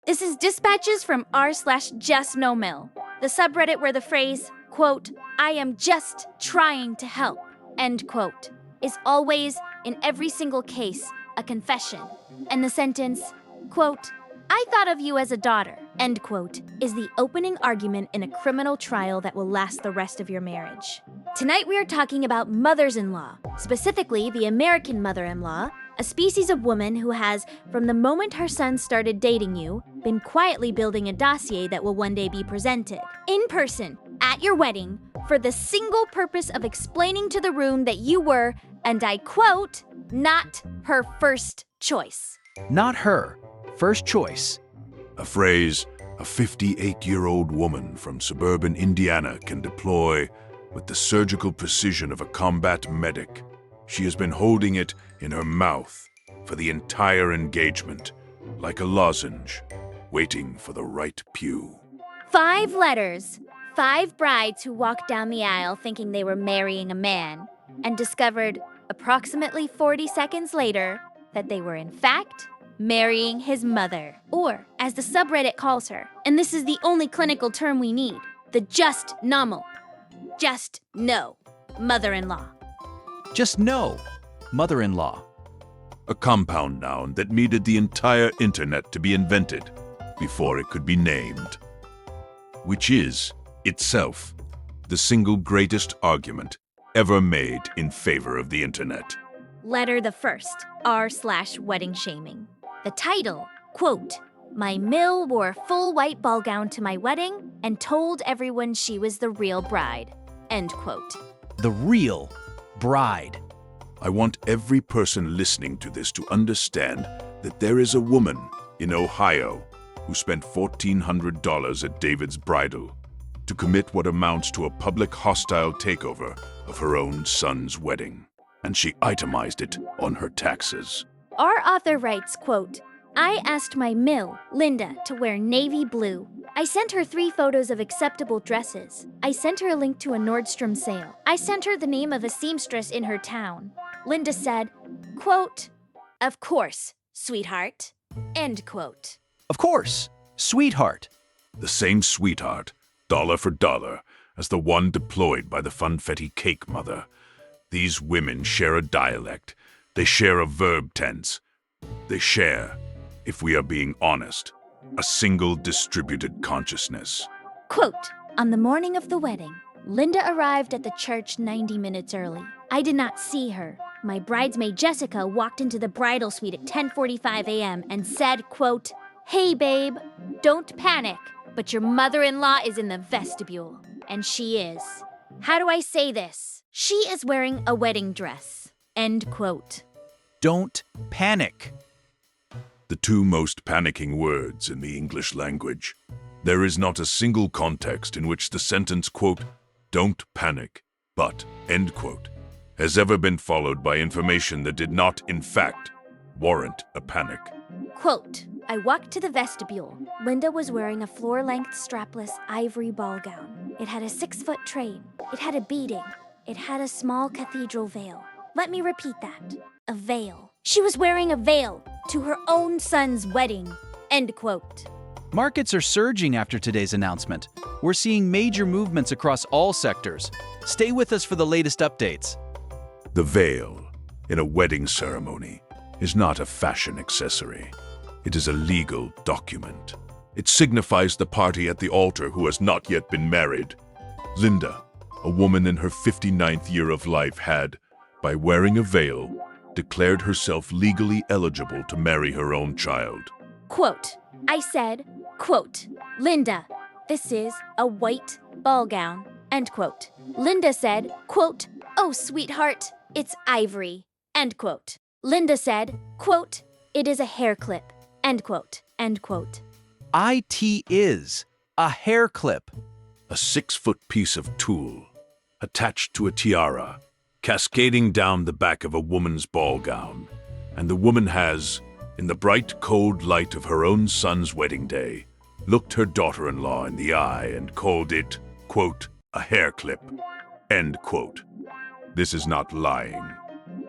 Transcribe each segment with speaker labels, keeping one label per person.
Speaker 1: This is dispatches from r/justnomil, the subreddit where the phrase, quote, "I am just trying to help," end quote, is always, in every single case, a confession. And the sentence, quote, "I thought of you as a daughter," end quote, is the opening argument in a criminal trial that will last the rest of your marriage. Tonight we are talking about mothers-in-law, specifically the American mother-in-law, a species of woman who has, from the moment her son started dating you, been quietly building a dossier that will one day be presented, in person, at your wedding, for the single purpose of explaining to the room that you were, and I quote, "not her first choice."
Speaker 2: Not her first choice.
Speaker 3: A phrase a 58-year-old woman from suburban Indiana can deploy with the surgical precision of a combat medic. She has been holding it in her mouth for the entire engagement, like a lozenge, waiting for the right pew.
Speaker 1: 5 letters, 5 brides who walked down the aisle thinking they were marrying a man, and discovered, approximately 40 seconds later, that they were in fact marrying his mother. Or, as the subreddit calls her, and this is the only clinical term we need, the just nomal. Just no, mother-in-law.
Speaker 2: Just no, mother-in-law.
Speaker 3: A compound noun that needed the entire internet to be invented before it could be named. Which is, itself, the single greatest argument ever made in favor of the internet.
Speaker 1: Letter the first, r/wedding shaming. The title, quote, "My mill wore a full white ball gown to my wedding and told everyone she was the real bride," end quote.
Speaker 2: The real bride.
Speaker 3: I want every person listening to this to understand that there is a woman in Ohio who spent $1,400 at David's bridal to commit what amounts to a public hostile takeover of her own son's wedding, and she itemized it on her taxes.
Speaker 1: Our author writes, quote, "I asked my mill, Linda, to wear navy blue. I sent her 3 photos of acceptable dresses. I sent her a link to a Nordstrom sale. I sent her the name of a seamstress in her town. Linda said, quote, 'Of course, sweetheart,' end quote."
Speaker 2: Of course, sweetheart.
Speaker 3: The same sweetheart, dollar for dollar, as the one deployed by the funfetti cake mother. These women share a dialect. They share a verb tense. They share, if we are being honest, a single distributed consciousness.
Speaker 1: Quote, "On the morning of the wedding, Linda arrived at the church 90 minutes early. I did not see her. My bridesmaid Jessica walked into the bridal suite at 10:45 a.m. and said, quote, 'Hey babe, don't panic, but your mother-in-law is in the vestibule.' And she is. How do I say this? She is wearing a wedding dress," end quote.
Speaker 2: Don't panic.
Speaker 3: The 2 most panicking words in the English language. There is not a single context in which the sentence, quote, "Don't panic, but," end quote, has ever been followed by information that did not, in fact, warrant a panic.
Speaker 1: Quote, "I walked to the vestibule. Linda was wearing a floor-length strapless ivory ball gown. It had a 6-foot train. It had a beading. It had a small cathedral veil. Let me repeat that. A veil. She was wearing a veil to her own son's wedding," end quote.
Speaker 2: Markets are surging after today's announcement. We're seeing major movements across all sectors. Stay with us for the latest updates.
Speaker 3: The veil, in a wedding ceremony, is not a fashion accessory. It is a legal document. It signifies the party at the altar who has not yet been married. Linda, a woman in her 59th year of life, had, by wearing a veil, declared herself legally eligible to marry her own child.
Speaker 1: Quote, "I said, quote, 'Linda, this is a white ball gown,' end quote. Linda said, quote, 'Oh, sweetheart, it's ivory,' end quote. Linda said, quote, 'It is a hair clip,' end quote, end quote.
Speaker 2: IT is a hair clip.
Speaker 3: A 6-foot piece of tulle, attached to a tiara, cascading down the back of a woman's ball gown, and the woman has, in the bright, cold light of her own son's wedding day, looked her daughter-in-law in the eye and called it, quote, 'a hair clip,' end quote. This is not lying.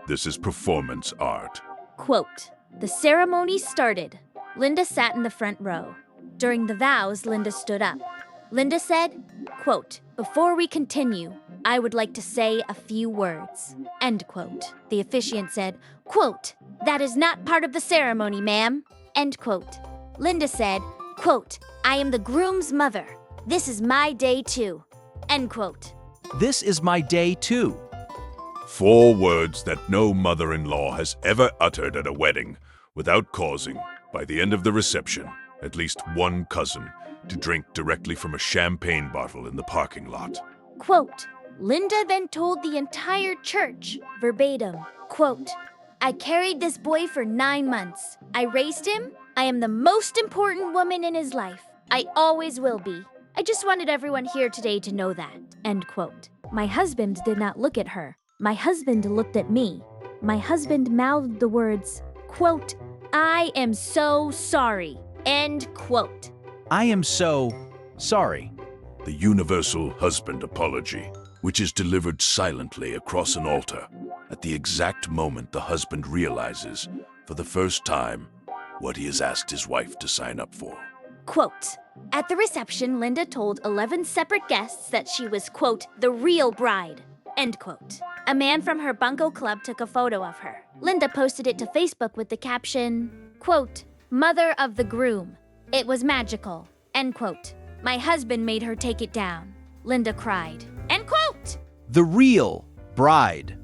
Speaker 3: This is performance art.
Speaker 1: Quote, "The ceremony started. Linda sat in the front row. During the vows, Linda stood up. Linda said, quote, "Before we continue, I would like to say a few words." End quote. The officiant said, quote, "That is not part of the ceremony, ma'am." End quote. Linda said, quote, "I am the groom's mother. This is my day too." End quote.
Speaker 2: This is my day too.
Speaker 3: 4 words that no mother-in-law has ever uttered at a wedding without causing, by the end of the reception, at least one cousin to drink directly from a champagne bottle in the parking lot.
Speaker 1: Quote, Linda then told the entire church, verbatim, quote, "I carried this boy for 9 months. I raised him. I am the most important woman in his life. I always will be. I just wanted everyone here today to know that." End quote. My husband did not look at her. My husband looked at me. My husband mouthed the words, quote, "I am so sorry." End quote.
Speaker 2: I am so sorry.
Speaker 3: The universal husband apology, which is delivered silently across an altar at the exact moment the husband realizes, for the first time, what he has asked his wife to sign up for.
Speaker 1: Quote, "At the reception, Linda told 11 separate guests that she was, quote, the real bride." End quote. A man from her bunco club took a photo of her. Linda posted it to Facebook with the caption, quote, "Mother of the groom. It was magical." End quote. My husband made her take it down. Linda cried. End quote.
Speaker 2: The real bride.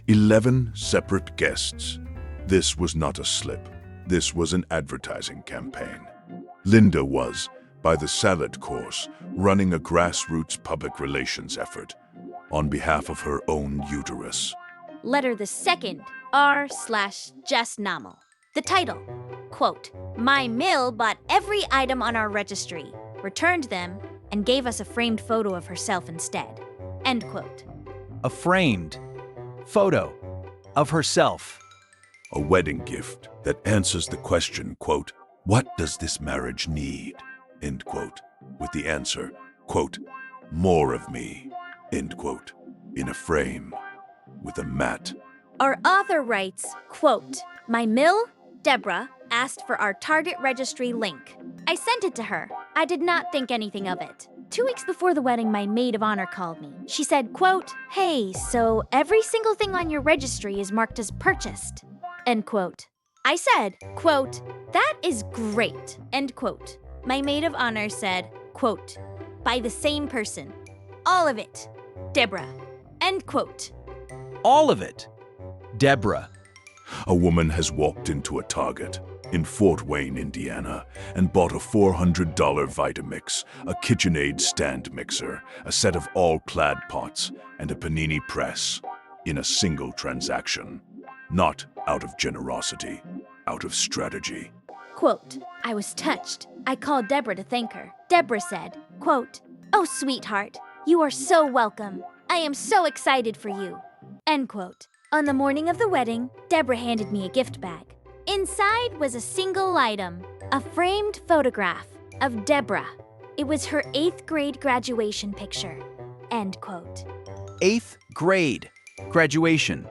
Speaker 3: 11 separate guests. This was not a slip. This was an advertising campaign. Linda was, by the salad course, running a grassroots public relations effort on behalf of her own uterus.
Speaker 1: Letter the second, R/just normal. The title, quote, "My mill bought every item on our registry, returned them, and gave us a framed photo of herself instead." End quote.
Speaker 2: A framed photo of herself.
Speaker 3: A wedding gift that answers the question, quote, "What does this marriage need?" End quote, with the answer, quote, "More of me," end quote, in a frame with a mat.
Speaker 1: Our author writes, quote, "My mill, Deborah, asked for our Target registry link. I sent it to her. I did not think anything of it. 2 weeks before the wedding, my maid of honor called me. She said, quote, 'Hey, so every single thing on your registry is marked as purchased.' End quote. I said, quote, 'That is great,' end quote. My maid of honor said, quote, 'By the same person. All of it. Deborah.' End quote.
Speaker 2: All of it. Deborah.
Speaker 3: A woman has walked into a Target in Fort Wayne, Indiana, and bought a $400 Vitamix, a KitchenAid stand mixer, a set of all-clad pots, and a panini press in a single transaction. Not out of generosity, out of strategy.
Speaker 1: Quote, "I was touched. I called Deborah to thank her. Deborah said, quote, 'Oh, sweetheart, you are so welcome. I am so excited for you.' End quote. On the morning of the wedding, Deborah handed me a gift bag. Inside was a single item, a framed photograph of Deborah. It was her 8th grade graduation picture. End quote.
Speaker 2: 8th grade. Graduation.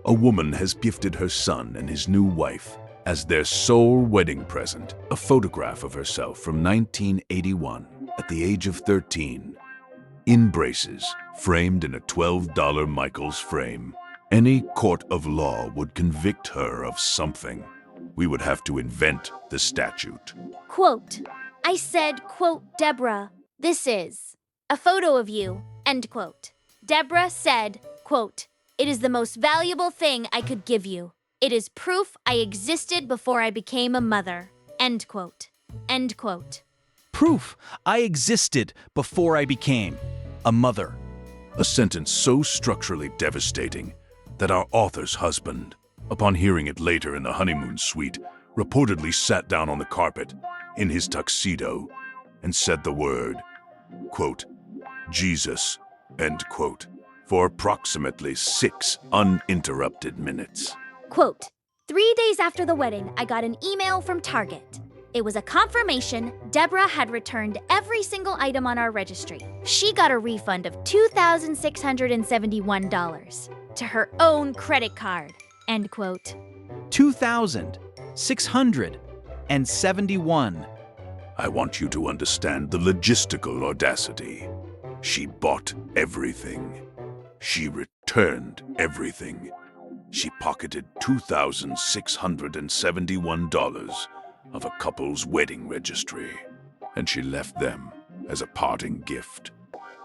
Speaker 3: A woman has gifted her son and his new wife, as their sole wedding present, a photograph of herself from 1981 at the age of 13. In braces, framed in a $12 Michaels frame. Any court of law would convict her of something. We would have to invent the statute.
Speaker 1: Quote, "I said, quote, Deborah, this is a photo of you," end quote. Deborah said, quote, "It is the most valuable thing I could give you. It is proof I existed before I became a mother." End quote. End quote.
Speaker 2: Proof I existed before I became a mother.
Speaker 3: A sentence so structurally devastating that our author's husband, upon hearing it later in the honeymoon suite, reportedly sat down on the carpet in his tuxedo and said the word, quote, "Jesus," end quote, for approximately 6 uninterrupted minutes.
Speaker 1: Quote, 3 days after the wedding, I got an email from Target. It was a confirmation Deborah had returned every single item on our registry. She got a refund of $2,671 to her own credit card. End quote.
Speaker 2: $2,671.
Speaker 3: I want you to understand the logistical audacity. She bought everything. She returned everything. She pocketed $2,671 of a couple's wedding registry, and she left them as a parting gift,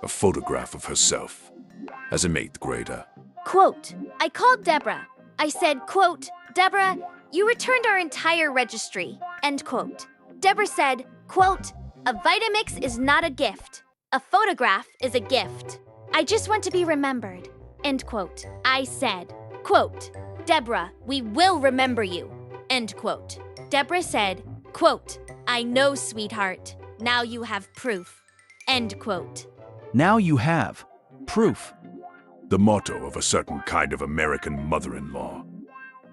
Speaker 3: a photograph of herself as an 8th grader.
Speaker 1: Quote, I called Deborah. I said, quote, Deborah, you returned our entire registry, end quote. Deborah said, quote, a Vitamix is not a gift. A photograph is a gift. I just want to be remembered, end quote. I said, quote, Deborah, we will remember you, end quote. Deborah said, quote, I know, sweetheart. Now you have proof, end quote.
Speaker 2: Now you have proof.
Speaker 3: The motto of a certain kind of American mother-in-law.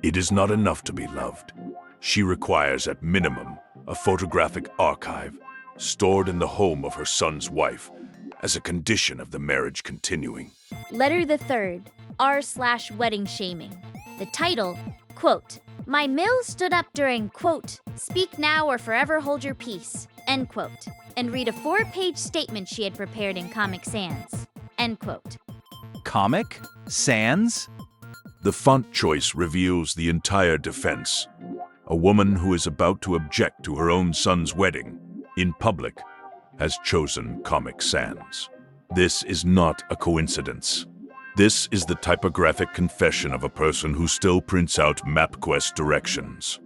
Speaker 3: It is not enough to be loved. She requires at minimum a photographic archive stored in the home of her son's wife as a condition of the marriage continuing.
Speaker 1: Letter the third, r/wedding shaming. The title, quote, my mill stood up during, quote, speak now or forever hold your peace, end quote, and read a 4-page statement she had prepared in Comic Sans, end quote.
Speaker 2: Comic Sans?
Speaker 3: The font choice reveals the entire defense. A woman who is about to object to her own son's wedding in public has chosen Comic Sans. This is not a coincidence. This is the typographic confession of a person who still prints out MapQuest directions.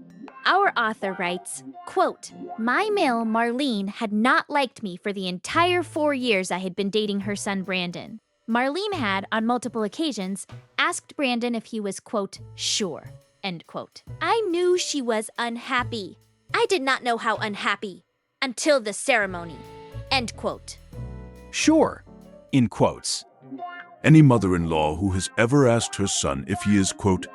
Speaker 1: Our author writes, quote, my mill, Marlene, had not liked me for the entire 4 years I had been dating her son Brandon. Marlene had, on multiple occasions, asked Brandon if he was, quote, sure, end quote. I knew she was unhappy. I did not know how unhappy until the ceremony, end quote.
Speaker 2: Sure, in quotes.
Speaker 3: Any mother-in-law who has ever asked her son if he is, quote,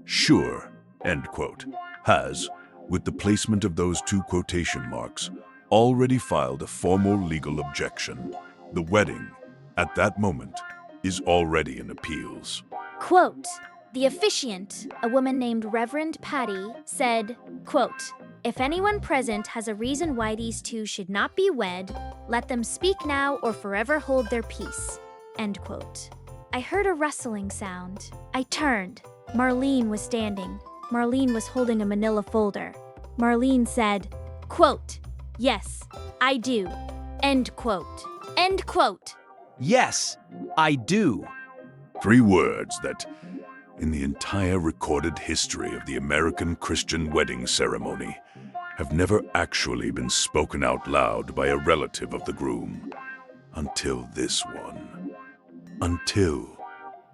Speaker 3: sure, end quote, has, with the placement of those 2 quotation marks, already filed a formal legal objection. The wedding, at that moment, is already in appeals.
Speaker 1: Quote, the officiant, a woman named Reverend Patty, said, quote, if anyone present has a reason why these two should not be wed, let them speak now or forever hold their peace, end quote. I heard a rustling sound. I turned. Marlene was standing. Marlene was holding a manila folder. Marlene said, quote, yes, I do, end quote, end quote.
Speaker 2: Yes, I do.
Speaker 3: 3 words that, in the entire recorded history of the American Christian wedding ceremony, have never actually been spoken out loud by a relative of the groom. Until this one. Until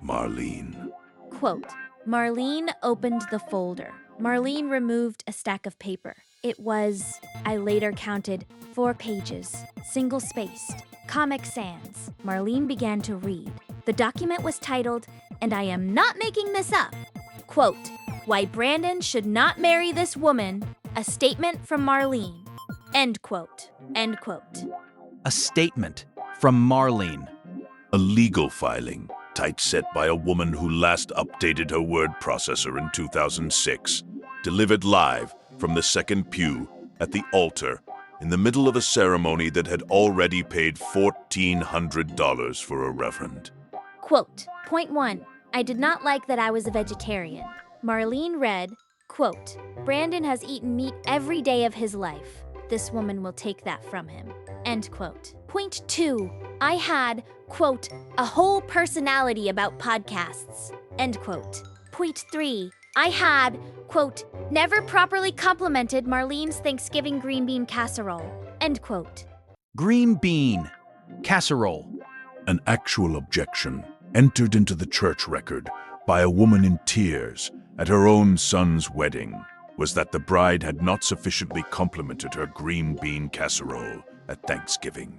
Speaker 3: Marlene.
Speaker 1: Quote, Marlene opened the folder. Marlene removed a stack of paper. It was, I later counted, 4 pages, single-spaced. Comic Sans. Marlene began to read. The document was titled, and I am not making this up, quote, why Brandon should not marry this woman, a statement from Marlene, end quote, end quote.
Speaker 2: A statement from Marlene.
Speaker 3: A legal filing, typeset by a woman who last updated her word processor in 2006, delivered live from the second pew at the altar in the middle of a ceremony that had already paid $1,400 for a reverend.
Speaker 1: Quote, point 1, I did not like that I was a vegetarian. Marlene read, quote, Brandon has eaten meat every day of his life. This woman will take that from him, end quote. Point 2, I had, quote, a whole personality about podcasts, end quote. Point 3, I had, quote, never properly complimented Marlene's Thanksgiving green bean casserole, end quote.
Speaker 2: Green bean casserole.
Speaker 3: An actual objection entered into the church record by a woman in tears at her own son's wedding was that the bride had not sufficiently complimented her green bean casserole at Thanksgiving.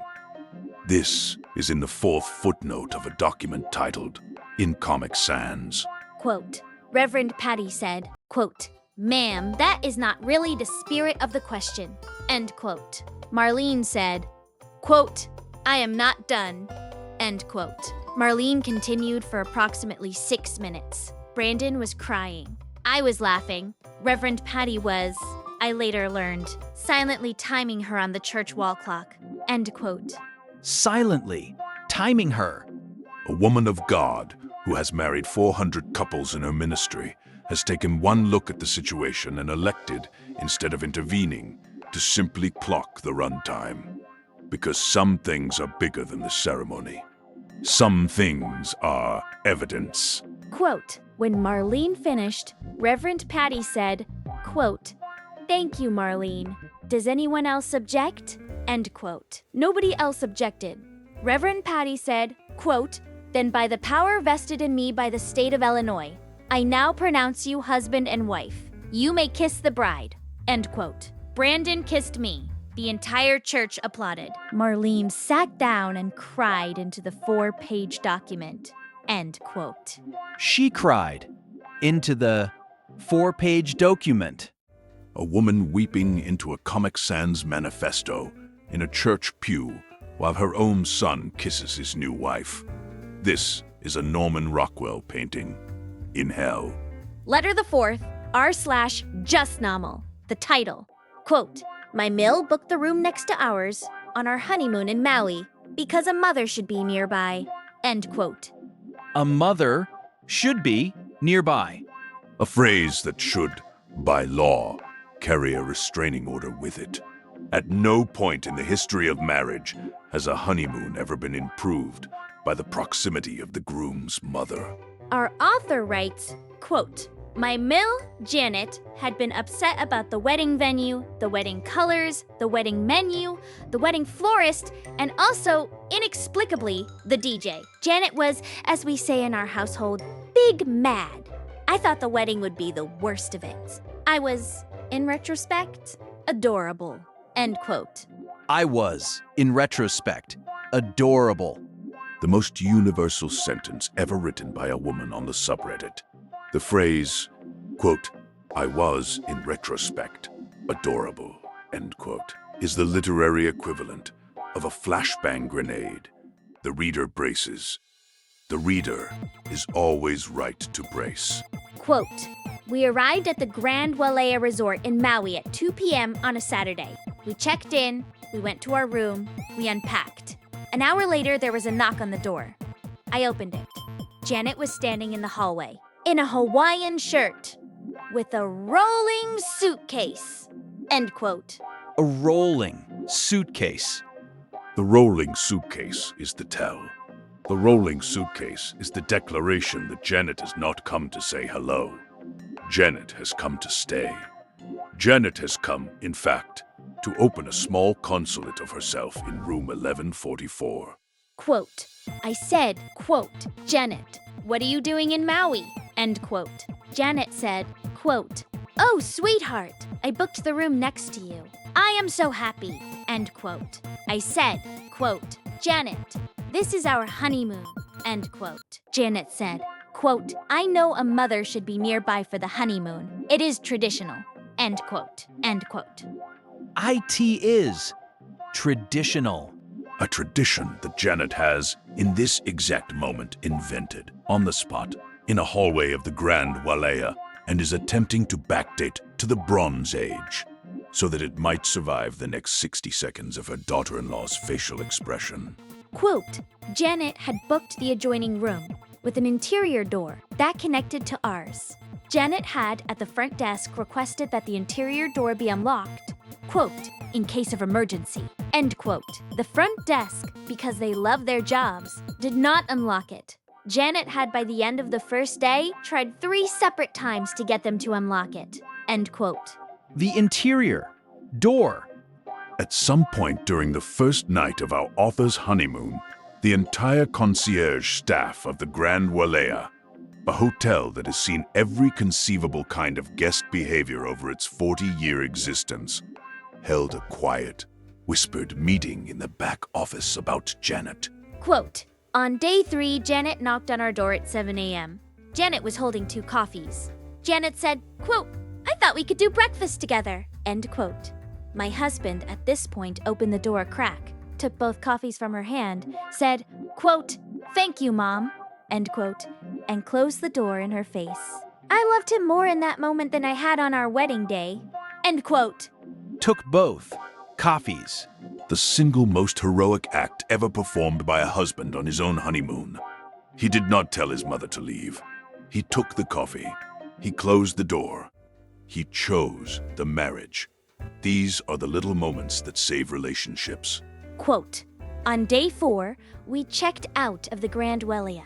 Speaker 3: This is in the 4th footnote of a document titled, In Comic Sans.
Speaker 1: Quote, Reverend Patty said, quote, ma'am, that is not really the spirit of the question, end quote. Marlene said, quote, I am not done, end quote. Marlene continued for approximately 6 minutes. Brandon was crying. I was laughing. Reverend Patty was I later learned, silently timing her on the church wall clock. End quote.
Speaker 2: Silently, timing her.
Speaker 3: A woman of God who has married 400 couples in her ministry has taken one look at the situation and elected, instead of intervening, to simply clock the runtime. Because some things are bigger than the ceremony. Some things are evidence.
Speaker 1: Quote, when Marlene finished, Reverend Patty said, quote, "Thank you, Marlene. Does anyone else object?" End quote. Nobody else objected. Reverend Patty said, quote, "Then by the power vested in me by the state of Illinois, I now pronounce you husband and wife. You may kiss the bride." End quote. Brandon kissed me. The entire church applauded. Marlene sat down and cried into the 4-page document. End quote.
Speaker 2: She cried into the 4-page document.
Speaker 3: A woman weeping into a Comic Sans manifesto in a church pew while her own son kisses his new wife. This is a Norman Rockwell painting. In hell.
Speaker 1: Letter the 4th, r/justnormal. The title, quote, "My mill booked the room next to ours on our honeymoon in Maui because a mother should be nearby." End quote.
Speaker 2: A mother should be nearby.
Speaker 3: A phrase that should, by law, carry a restraining order with it. At no point in the history of marriage has a honeymoon ever been improved by the proximity of the groom's mother.
Speaker 1: Our author writes, quote, "My mill, Janet, had been upset about the wedding venue, the wedding colors, the wedding menu, the wedding florist, and also, inexplicably, the DJ. Janet was, as we say in our household, big mad. I thought the wedding would be the worst of it. I was, in retrospect, adorable." End quote.
Speaker 2: I was, in retrospect, adorable.
Speaker 3: The most universal sentence ever written by a woman on the subreddit. The phrase, quote, "I was, in retrospect, adorable," end quote, is the literary equivalent of a flashbang grenade. The reader braces. The reader is always right to brace.
Speaker 1: Quote, "We arrived at the Grand Wailea Resort in Maui at 2 p.m. on a Saturday. We checked in, we went to our room, we unpacked. An hour later, there was a knock on the door. I opened it. Janet was standing in the hallway, in a Hawaiian shirt, with a rolling suitcase." End quote.
Speaker 2: A rolling suitcase.
Speaker 3: The rolling suitcase is the tell. The rolling suitcase is the declaration that Janet has not come to say hello. Janet has come to stay. Janet has come, in fact, to open a small consulate of herself in room 1144.
Speaker 1: Quote, "I said, quote, Janet, what are you doing in Maui?" End quote. Janet said, quote, "Oh, sweetheart, I booked the room next to you. I am so happy." End quote. I said, quote, "Janet, this is our honeymoon." End quote. Janet said, quote, "I know a mother should be nearby for the honeymoon. It is traditional." End quote. End quote.
Speaker 2: IT is traditional.
Speaker 3: A tradition that Janet has, in this exact moment, invented, on the spot, in a hallway of the Grand Wailea, and is attempting to backdate to the Bronze Age, so that it might survive the next 60 seconds of her daughter-in-law's facial expression.
Speaker 1: Quote, "Janet had booked the adjoining room with an interior door that connected to ours. Janet had, at the front desk, requested that the interior door be unlocked, quote, in case of emergency." End quote. The front desk, because they love their jobs, did not unlock it. Janet had, by the end of the first day, tried 3 separate times to get them to unlock it. End quote.
Speaker 2: The interior door.
Speaker 3: At some point during the first night of our author's honeymoon, the entire concierge staff of the Grand Wailea, a hotel that has seen every conceivable kind of guest behavior over its 40-year existence, held a quiet, whispered meeting in the back office about Janet.
Speaker 1: Quote, "On day 3, Janet knocked on our door at 7 a.m. Janet was holding 2 coffees. Janet said, quote, 'I thought we could do breakfast together.' End quote. My husband, at this point, opened the door a crack, took both coffees from her hand, said, quote, 'Thank you, Mom,' end quote, and closed the door in her face. I loved him more in that moment than I had on our wedding day. End quote.
Speaker 2: Took both. Coffees.
Speaker 3: The single most heroic act ever performed by a husband on his own honeymoon. He did not tell his mother to leave. He took the coffee. He closed the door. He chose the marriage. These are the little moments that save relationships.
Speaker 1: Quote, on day 4, we checked out of the Grand Welia.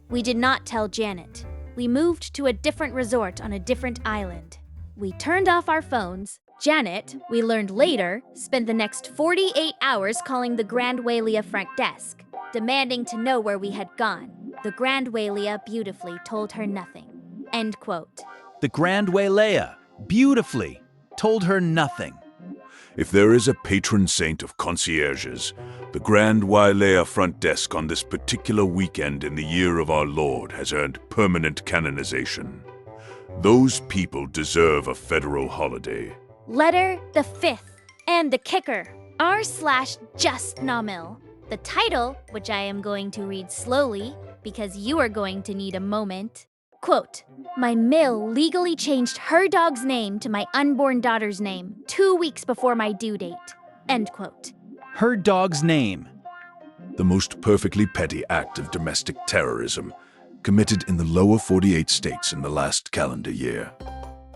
Speaker 1: We did not tell Janet. We moved to a different resort on a different island. We turned off our phones. Janet, we learned later, spent the next 48 hours calling the Grand Welia front desk, demanding to know where we had gone. The Grand Welia beautifully told her nothing. End quote.
Speaker 2: The Grand Welia beautifully told her nothing.
Speaker 3: If there is a patron saint of concierges, the Grand Wailea front desk on this particular weekend in the year of our Lord has earned permanent canonization. Those people deserve a federal holiday.
Speaker 1: Letter the 5th. And the kicker, r/justnomil. The title, which I am going to read slowly because you are going to need a moment. Quote, my mill legally changed her dog's name to my unborn daughter's name 2 weeks before my due date. End quote.
Speaker 2: Her dog's name.
Speaker 3: The most perfectly petty act of domestic terrorism committed in the lower 48 states in the last calendar year.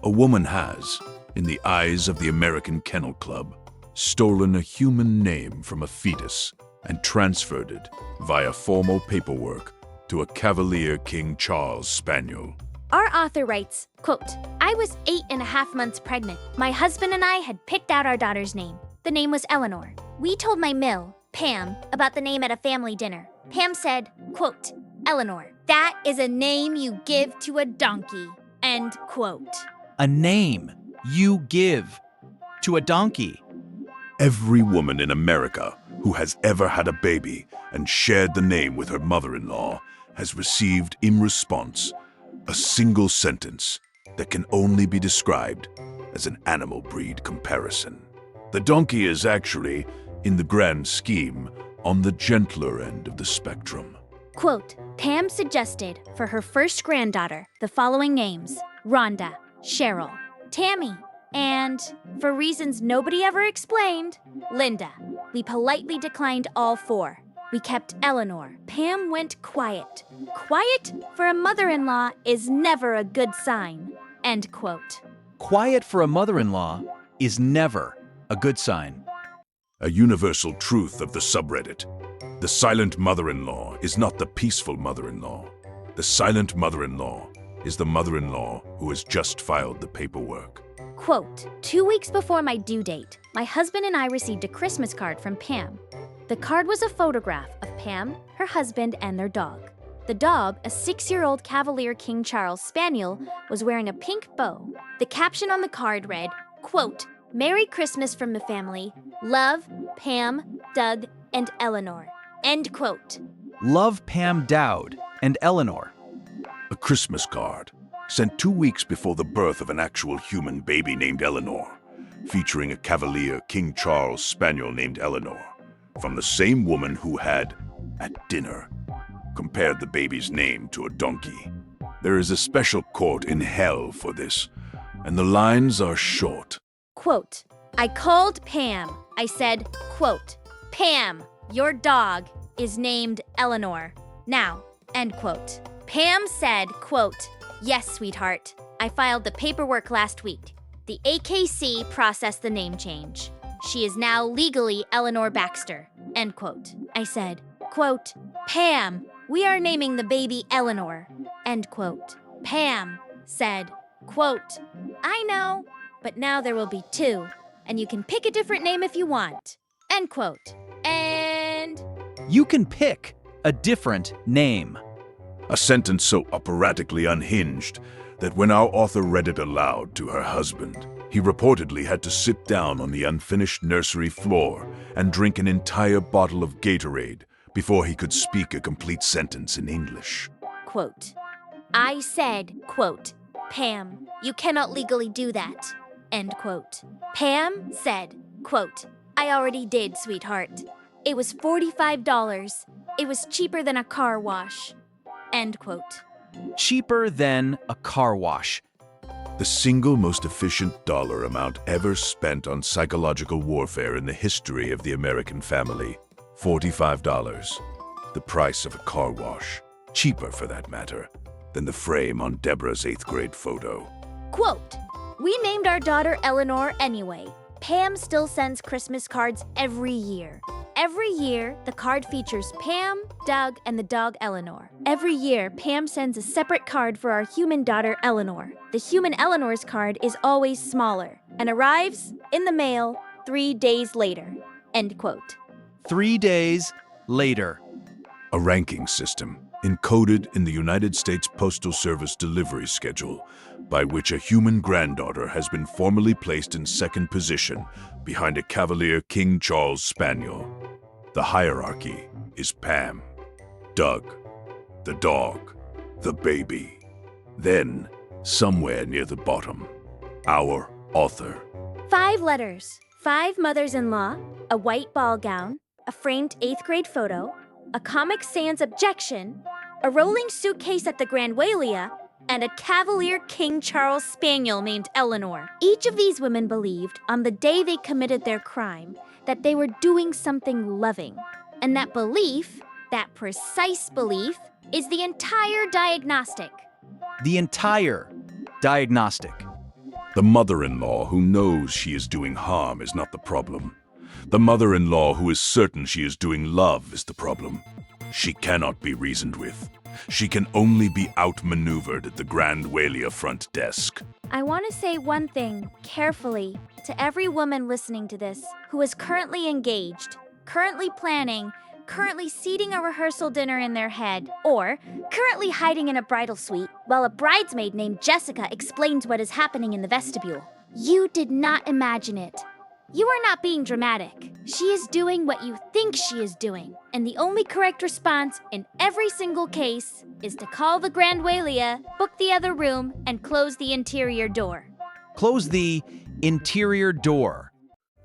Speaker 3: A woman has, in the eyes of the American Kennel Club, stolen a human name from a fetus and transferred it via formal paperwork to a Cavalier King Charles Spaniel.
Speaker 1: Our author writes, quote, I was 8.5 months pregnant. My husband and I had picked out our daughter's name. The name was Eleanor. We told my mill, Pam, about the name at a family dinner. Pam said, quote, Eleanor, that is a name you give to a donkey. End quote.
Speaker 2: A name you give to a donkey.
Speaker 3: Every woman in America who has ever had a baby and shared the name with her mother-in-law has received in response a single sentence that can only be described as an animal breed comparison. The donkey is actually, in the grand scheme, on the gentler end of the spectrum.
Speaker 1: Quote, Pam suggested for her first granddaughter the following names: Rhonda, Cheryl, Tammy, and, for reasons nobody ever explained, Linda. We politely declined all 4. We kept Eleanor. Pam went quiet. Quiet for a mother-in-law is never a good sign. End quote.
Speaker 2: Quiet for a mother-in-law is never a good sign.
Speaker 3: A universal truth of the subreddit. The silent mother-in-law is not the peaceful mother-in-law. The silent mother-in-law is the mother-in-law who has just filed the paperwork.
Speaker 1: Quote, 2 weeks before my due date, my husband and I received a Christmas card from Pam. The card was a photograph of Pam, her husband, and their dog. The dog, a 6-year-old Cavalier King Charles Spaniel, was wearing a pink bow. The caption on the card read, quote, Merry Christmas from the family. Love, Pam, Doug, and Eleanor. End quote.
Speaker 2: Love Pam Dowd and Eleanor.
Speaker 3: A Christmas card sent 2 weeks before the birth of an actual human baby named Eleanor, featuring a Cavalier King Charles Spaniel named Eleanor, from the same woman who had, at dinner, compared the baby's name to a donkey. There is a special court in hell for this, and the lines are short.
Speaker 1: Quote, I called Pam. I said, quote, Pam, your dog is named Eleanor. Now, end quote. Pam said, quote, yes, sweetheart. I filed the paperwork last week. The AKC processed the name change. She is now legally Eleanor Baxter. End quote. I said, quote, Pam, we are naming the baby Eleanor. End quote. Pam said, quote, I know, but now there will be 2, and you can pick a different name if you want. End quote. And
Speaker 2: You can pick a different name.
Speaker 3: A sentence so operatically unhinged that when our author read it aloud to her husband, he reportedly had to sit down on the unfinished nursery floor and drink an entire bottle of Gatorade before he could speak a complete sentence in English.
Speaker 1: quote, I said, quote, Pam, you cannot legally do that. End quote. Pam said, quote, I already did, sweetheart. It was $45. It was cheaper than a car wash. End quote.
Speaker 2: Cheaper than a car wash.
Speaker 3: The single most efficient dollar amount ever spent on psychological warfare in the history of the American family. $45. The price of a car wash. Cheaper, for that matter, than the frame on Deborah's 8th grade photo.
Speaker 1: Quote, "We named our daughter Eleanor anyway. Pam still sends Christmas cards every year. Every year, the card features Pam, Doug, and the dog Eleanor. Every year, Pam sends a separate card for our human daughter Eleanor. The human Eleanor's card is always smaller and arrives in the mail 3 days later." End quote.
Speaker 2: 3 days later.
Speaker 3: A ranking system encoded in the United States Postal Service delivery schedule by which a human granddaughter has been formally placed in second position behind a Cavalier King Charles Spaniel. The hierarchy is Pam, Doug, the dog, the baby. Then, somewhere near the bottom, our author.
Speaker 1: 5 letters, 5 mothers-in-law, a white ball gown, a framed 8th grade photo, a Comic Sans objection, a rolling suitcase at the Grand Walia, and a Cavalier King Charles Spaniel named Eleanor. Each of these women believed, on the day they committed their crime, that they were doing something loving. And that belief, that precise belief, is the entire diagnostic.
Speaker 2: The entire diagnostic.
Speaker 3: The mother-in-law who knows she is doing harm is not the problem. The mother-in-law who is certain she is doing love is the problem. She cannot be reasoned with. She can only be outmaneuvered at the Grand Walia front desk.
Speaker 1: I want to say one thing, carefully, to every woman listening to this who is currently engaged, currently planning, currently seating a rehearsal dinner in their head, or currently hiding in a bridal suite while a bridesmaid named Jessica explains what is happening in the vestibule. You did not imagine it. You are not being dramatic. She is doing what you think she is doing. And the only correct response in every single case is to call the Grand Walia, book the other room, and close the interior door.
Speaker 2: Close the interior door.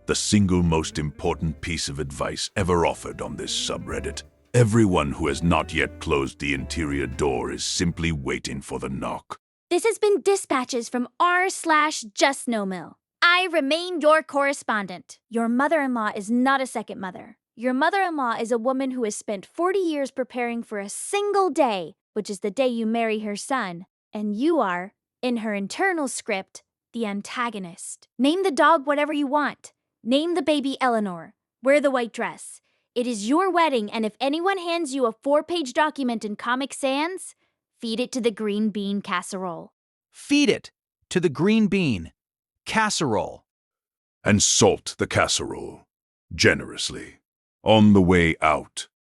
Speaker 3: The single most important piece of advice ever offered on this subreddit. Everyone who has not yet closed the interior door is simply waiting for the knock.
Speaker 1: This has been dispatches from r/justnomil. I remain your correspondent. Your mother-in-law is not a second mother. Your mother-in-law is a woman who has spent 40 years preparing for a single day, which is the day you marry her son. And you are, in her internal script, the antagonist. Name the dog whatever you want. Name the baby Eleanor. Wear the white dress. It is your wedding, and if anyone hands you a 4-page document in Comic Sans, feed it to the green bean casserole.
Speaker 2: Feed it to the green bean casserole.
Speaker 3: And salt the casserole generously. On the way out,